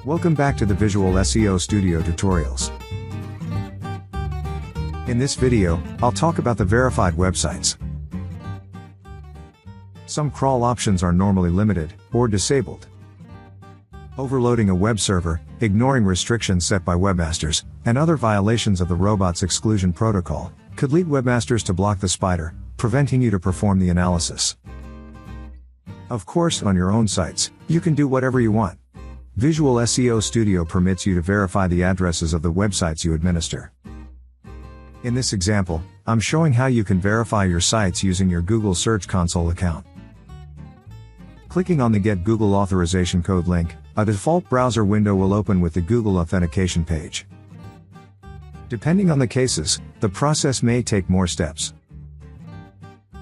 Welcome back to the Visual SEO Studio tutorials. In this video, I'll talk about the verified websites. Some crawl options are normally limited or disabled. Overloading a web server, ignoring restrictions set by webmasters, and other violations of the robots exclusion protocol could lead webmasters to block the spider, preventing you to perform the analysis. Of course, on your own sites, you can do whatever you want. Visual SEO Studio permits you to verify the addresses of the websites you administer. In this example, I'm showing how you can verify your sites using your Google Search Console account. Clicking on the Get Google Authorization Code link, a default browser window will open with the Google authentication page. Depending on the cases, the process may take more steps.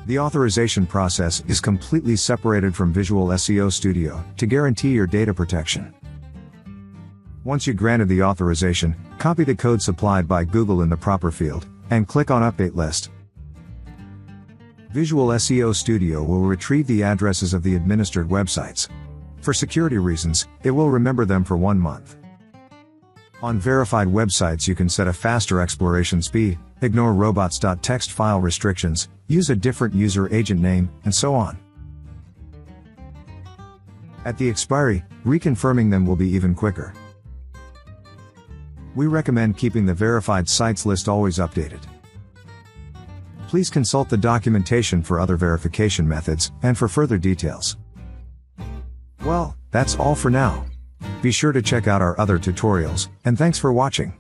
The authorization process is completely separated from Visual SEO Studio to guarantee your data protection. Once you granted the authorization, copy the code supplied by Google in the proper field, and click on Update List. Visual SEO Studio will retrieve the addresses of the administered websites. For security reasons, it will remember them for 1 month. On verified websites you can set a faster exploration speed, ignore robots.txt file restrictions, use a different user agent name, and so on. At the expiry, reconfirming them will be even quicker. We recommend keeping the verified sites list always updated. Please consult the documentation for other verification methods, and for further details. Well, that's all for now. Be sure to check out our other tutorials, and thanks for watching.